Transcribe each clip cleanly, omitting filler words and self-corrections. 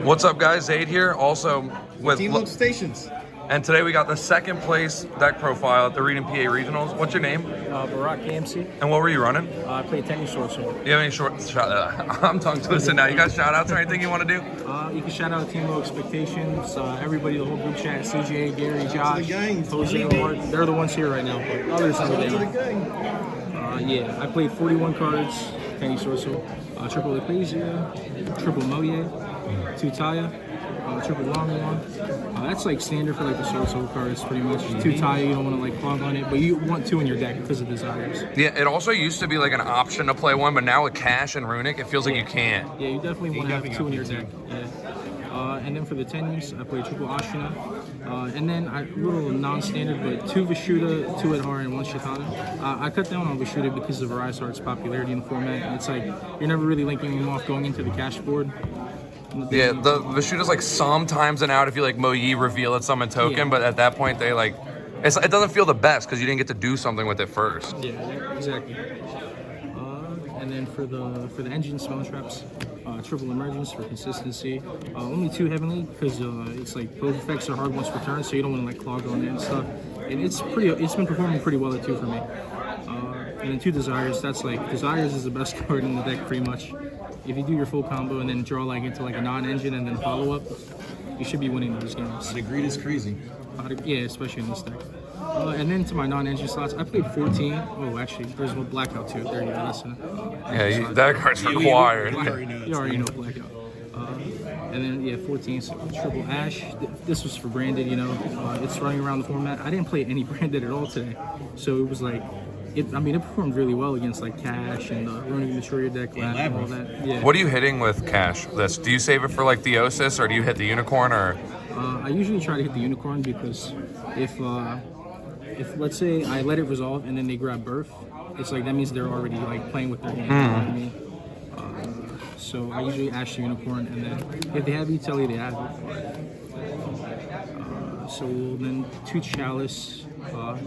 What's up, guys? Zaid here, also with Team Loop Stations. and today we got the second place deck profile at the Reading PA Regionals. What's your name? Barack AMC. And what were you running? I play tennis Swordsoul. You have any I'm tongue twisted now. You got shout outs or anything you want to do? You can shout out Team Low Expectations, everybody, the whole group chat, CJ, Gary, Josh, gang. Jose, Mark. They're the ones here right now, but others are there. Yeah, I played 41 cards, tennis Swordsoul, triple Ecclesia, triple Moye, two Taya, triple long one. That's like standard for like the Swordsoul cards, pretty much. Two Taya, you don't want to like clog on it, but you want two in your deck because of desires. Yeah, it also used to be like an option to play one, but now with Cash and Runic, it feels like you can't. Yeah, you definitely want to have two in your deck. Yeah. And then for the tennis, I played triple Ashina. And then a little non-standard, but two Vishuddha, two Adhar, and one Shatana. I cut down on Vishuddha because of Arise Heart's popularity in the format. And it's like, you're never really linking them off going into the cash board. Yeah, the Vishuddha's like sometimes an out if you like Moyi reveal it summon token, but at that point they like, it doesn't feel the best because you didn't get to do something with it first. Yeah, exactly. And then for the engine spell traps, triple emergence for consistency. Only two heavenly because it's like both effects are hard once per turn, so you don't want to like clog on it and stuff. And it's been performing pretty well at two for me. And then two desires. That's like desires is the best card in the deck pretty much. If you do your full combo and then draw like into like a non-engine and then follow up, you should be winning those games. The greed is crazy. Yeah, especially in this deck. And then to my non-engine slots, I played 14. Oh, actually, there's one blackout too. There you go. That's That card's required. You already know blackout. And then, yeah, 14, so triple Ash. This was for branded, you know. It's running around the format. I didn't play any branded at all today. So it was like, it performed really well against like Cash and running Mature deck, Lab, and all that. Yeah. What are you hitting with Cash? Do you save it for like Theosis or do you hit the Unicorn or? I usually try to hit the Unicorn because if let's say I let it resolve and then they grab Birth, it's like that means they're already like playing with their game. You know what I mean? So I usually Ash the Unicorn, and then if they have Utility, they have it. So then two Chalice.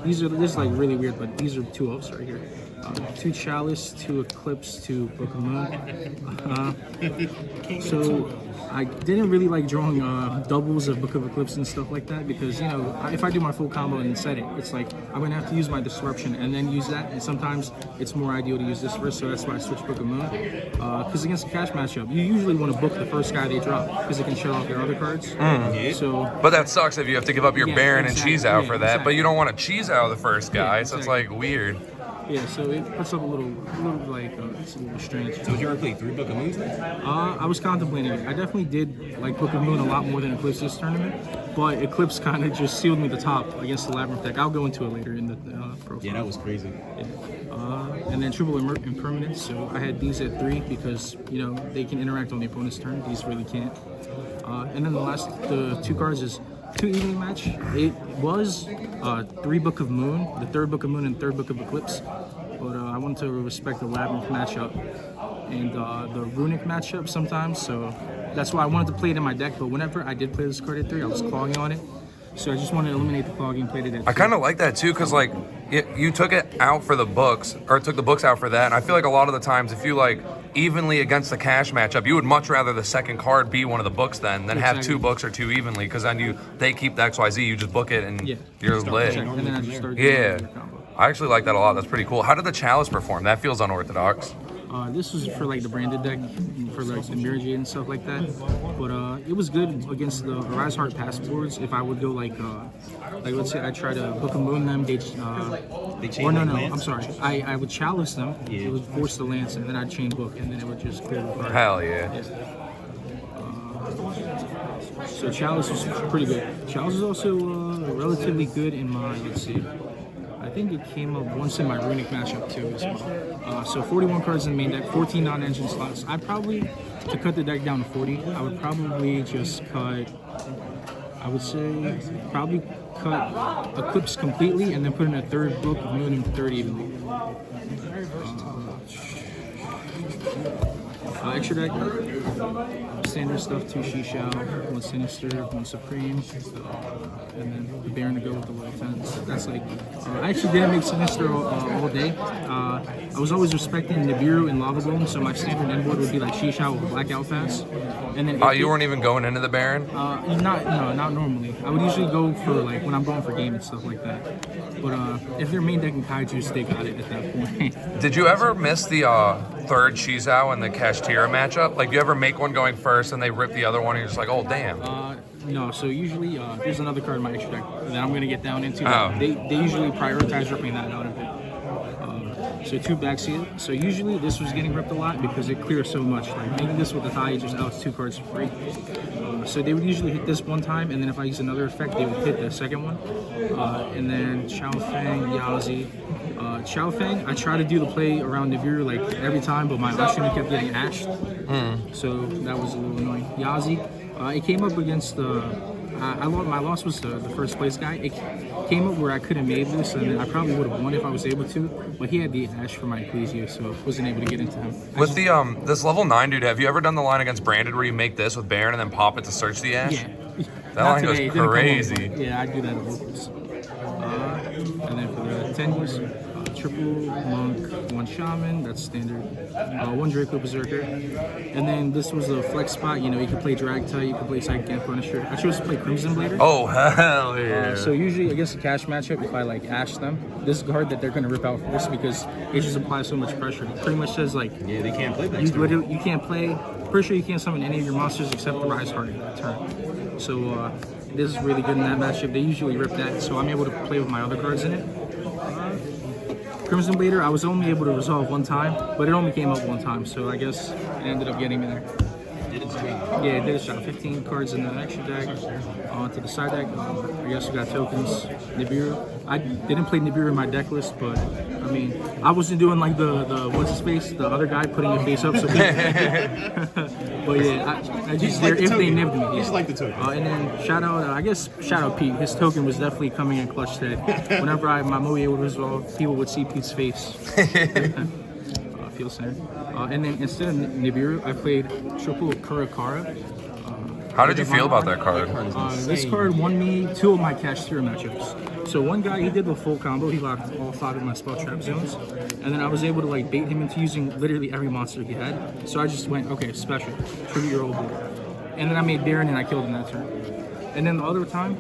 This is like really weird, but these are two oaks right here. Two Chalice, two Eclipse, two Book of Moon. So I didn't really like drawing doubles of Book of Eclipse and stuff like that because, you know, if I do my full combo and set it, it's like I'm going to have to use my Disruption and then use that. And sometimes it's more ideal to use this first, so that's why I switched Book of Moon. Because against a cash matchup, you usually want to book the first guy they drop because it can shut off their other cards. But that sucks if you have to give up your Baron and cheese out for that. But you don't want to cheese out the first guy, so it's like weird. Yeah, so it puts up a little like, it's a little strange. So did you ever play 3 Book of Moons then? I was contemplating it. I definitely did like Book of Moon a lot more than Eclipse this tournament, but Eclipse kind of just sealed me the top against the Labyrinth deck. I'll go into it later in the profile. Yeah, that was crazy. Yeah. And then triple impermanence, so I had these at 3 because, you know, they can interact on the opponent's turn. These really can't. And then the two cards is 2 evening match. It was 3 Book of Moon, the 3rd Book of Moon and 3rd Book of Eclipse. But I wanted to respect the Labyrinth matchup and the Runic matchup sometimes. So that's why I wanted to play it in my deck. But whenever I did play this card at 3, I was clogging on it. So I just wanted to eliminate the clogging, played it at 2. I kind of like that too, because like you took it out for the books, or took the books out for that. And I feel like a lot of the times, if you like evenly against the cash matchup, you would much rather the second card be one of the books than have 2 books or 2 evenly, because then they keep the XYZ, you just book it and you're lit. And then I just started doing combo. I actually like that a lot. That's pretty cool. How did the Chalice perform? That feels unorthodox. This was for like the branded deck, for like the Mirror Jade and stuff like that. But it was good against the Arise Heart passports. If I would go like let's say I try to Book of Moon them, I'm sorry. I would Chalice them. Yeah. It would force the Lance, and then I'd chain book, and then it would just clear the card. Hell yeah. So Chalice was pretty good. Chalice is also relatively good in my, let's see. I think it came up once in my Runic matchup too as well. So 41 cards in the main deck, 14 non-engine slots. To cut the deck down to 40, I would probably just cut, probably cut Eclipse completely and then put in a 3rd Book of Moon and 3rd evenly. Extra deck, standard stuff, 2 Shishao, 1 Sinister, 1 Supreme, and then the Baron to go with the low 10s. That's like, I actually didn't make Sinister all day. I was always respecting Nibiru and Lava Bone, so my standard end board would be like Shishao with Black Outpass. And then You weren't even going into the Baron? Not normally. I would usually go for like when I'm going for game and stuff like that. But if they're main decking Kaijus, they got it at that point. Did you ever miss the third Shizao in the Kashtira matchup? Like, you ever make one going first and they rip the other one and you're just like, oh, damn. No, so usually there's another card in my extra deck that I'm going to get down into. Oh. They usually prioritize ripping that out of it. So 2 backseat. So usually this was getting ripped a lot because it clears so much. Like making this with the thigh, just outs 2 cards for free. So they would usually hit this one time, and then if I use another effect, they would hit the second one. And then Chao Feng, Yazi. Chao Feng, I try to do the play around Nibiru like every time, but my Ashina kept getting ashed. So that was a little annoying. Yazi, it came up against the. My loss was the first place guy. It came up where I could have made this, and I probably would have won if I was able to. But he had the Ash for my Ecclesia, so I wasn't able to get into him. With this level 9 dude, have you ever done the line against Branded where you make this with Baron and then pop it to search the Ash? Yeah. That line goes crazy. Yeah, I do that at locals. And then for the 10 use, triple monk, 1 shaman, that's standard. 1 Draco Berserker. And then this was a flex spot, you know, you could play Dragtite, you could play Psychic Punisher. I chose to play Crimson Blader. Oh, hell yeah. So usually against a cash matchup, if I like Ash them, this is a card that they're going to rip out first because it just applies so much pressure. It pretty much says like, Yeah, they can't play that. you can't play, pretty sure you can't summon any of your monsters except the Rise Heart that turn. So this is really good in that matchup. They usually rip that, so I'm able to play with my other cards in it. Crimson Blader, I was only able to resolve 1 time, but it only came up 1 time, so I guess it ended up getting me there. Yeah, it did a shot. 15 cards in the extra deck. To the side deck, I guess we got tokens. Nibiru. I didn't play Nibiru in my deck list, but I mean, I wasn't doing like the what's his face, the other guy putting your face up. So but yeah, I just there if they nibbed me. You just like the token. And then shout out Pete. His token was definitely coming in clutch today. Whenever my Moe would resolve, people would see Pete's face. Feel center. And then instead of Nibiru, I played triple Kurakara. How did you feel about that card? This card won me 2 of my Kashtira matchups. So one guy, he did the full combo. He locked all 5 of my spell trap zones. And then I was able to like bait him into using literally every monster he had. So I just went, okay, special, tribute your old board. And then I made Baron and I killed him that turn. And then the other time,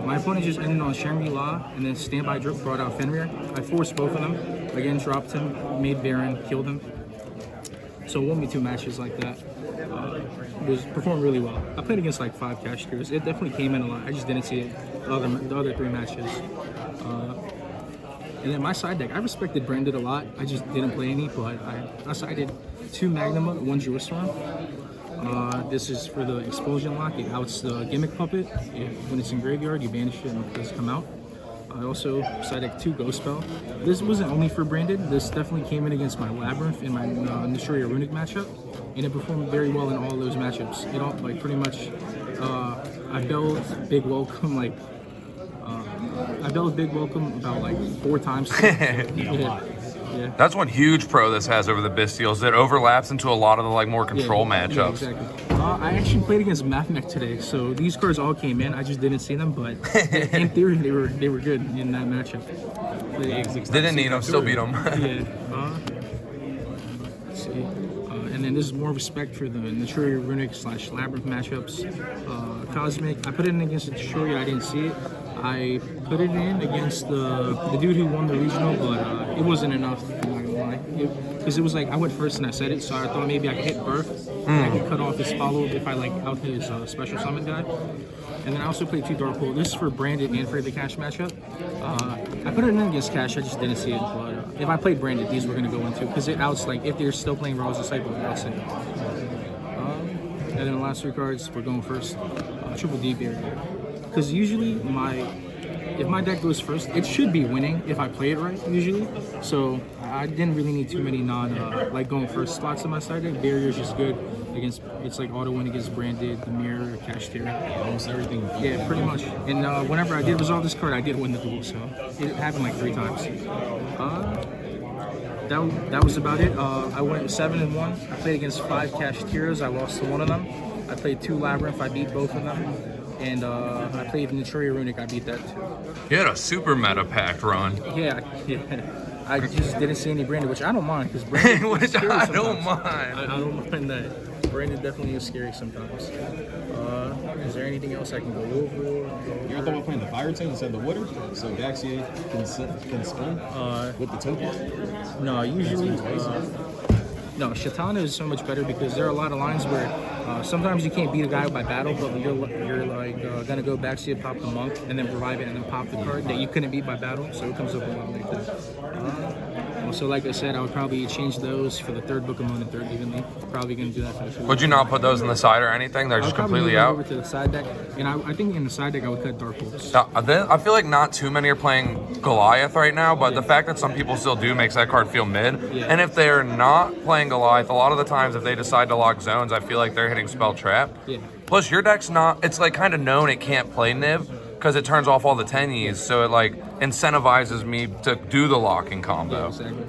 my opponent just ended on Shangri-La and then Standby Drip brought out Fenrir. I forced both of them. Again, dropped him, made Baron, killed him. So it won me 2 matches like that. It was performed really well. I played against like 5 Kashtiras. It definitely came in a lot. I just didn't see it the other 3 matches. And then my side deck, I respected Branded a lot. I just didn't play any, but I sided 2 Magnuma, 1 Jerusalem. This is for the Explosion lock. It outs the Gimmick Puppet. When it's in graveyard, you banish it and it does come out. I also side deck 2 Ghost Spell. This wasn't only for Branded. This definitely came in against my Labyrinth in my Nishoria Runic matchup, and it performed very well in all those matchups. It all like pretty much. I belled Big Welcome like. I belled Big Welcome about like 4 times. Yeah. That's one huge pro this has over the Bestials. It overlaps into a lot of the like more control matchups. Yeah, exactly. I actually played against Mathmech today, so these cards all came in. I just didn't see them, but in theory they were good in that matchup. Didn't need them, still beat them. Yeah. Let's see. And then this is more respect for the Nishoria Runic / Labyrinth matchups. Cosmic, I put it in against the Nishoria, I didn't see it. I put it in against the dude who won the regional, but it wasn't enough, I'm not gonna lie. Because it was like, I went first and I said it, so I thought maybe I could hit Birth, and I could cut off his follow-up if I like out his special summon guy. And then I also played 2 Dark Hole. This is for Branded and for the Cash matchup. I put it in against Cash, I just didn't see it, but if I played Branded, these were gonna go into, because it outs, like, if they're still playing Rose Disciple, it outs it. And then the last 3 cards, we're going first. Triple D Barrier. Because usually if my deck goes first, it should be winning if I play it right, usually. So I didn't really need too many like going first spots in my side deck. Barrier is just good against, it's like auto win against Branded, the Mirror, Kashtira. Almost everything. Yeah, pretty much. And whenever I did resolve this card, I did win the duel, so it happened like 3 times. That was about it. I went 7-1. I played against 5 Kashtiras. I lost to 1 of them. I played 2 Labyrinth. I beat both of them. And I played Notoria Runic. I beat that too. You had a super meta packed run. Yeah. I just didn't see any Brandon, which I don't mind because Brandon Which is scary I sometimes. don't mind. I don't mind that. Brandon definitely is scary sometimes. Is there anything else I can go over? You ever thought about playing the fire tank instead of the water? So Daxia can spin with the token? No, usually. No, Shatana is so much better because there are a lot of lines where sometimes you can't beat a guy by battle, but you're like gonna go back to pop the monk and then revive it and then pop the card that you couldn't beat by battle, so it comes up a lot like that. Also, like I said, I would probably change those for the 3rd Book of Moon and 3rd Evenly. Probably gonna do that for the 4th. Would you not put those in the side or anything? They're just completely out. Over to the side deck, and I think in the side deck I would cut Dark Horse. I feel like not too many are playing Goliath right now, but the fact that some people still do makes that card feel mid. Yeah. And if they're not playing Goliath, a lot of the times if they decide to lock zones, I feel like they're hitting Spell Trap. Yeah. Plus, your deck's not, it's like kind of known it can't play Niv because it turns off all the 10Es, so it like incentivizes me to do the locking combo. Yeah, exactly.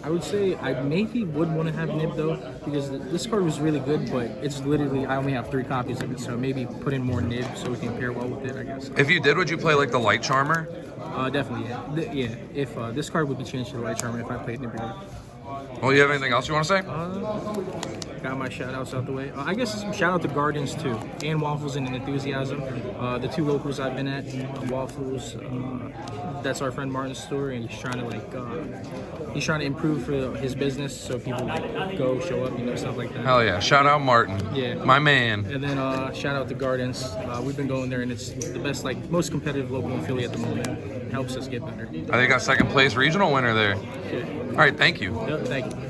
I would say I maybe would want to have Nib though, because this card was really good, but it's literally, I only have 3 copies of it, so maybe put in more Nib so we can pair well with it, I guess. If you did, would you play like the Light Charmer? Definitely, yeah. Yeah, if this card would be changed to the Light Charmer if I played Nib. Well, you have anything else you want to say? Got my shout outs out the way. I guess shout out to Gardens too, and Waffles and Enthusiasm. The 2 locals I've been at, Waffles, that's our friend Martin's store, and he's trying to he's trying to improve for his business so people like go, show up, stuff like that. Hell yeah. Shout out Martin. Yeah. My man. And then shout out to Gardens. We've been going there, and it's the best, like most competitive local in Philly at the moment. It helps us get better. I think I got 2nd place regional winner there. Yeah. All right, thank you. Yep, thank you.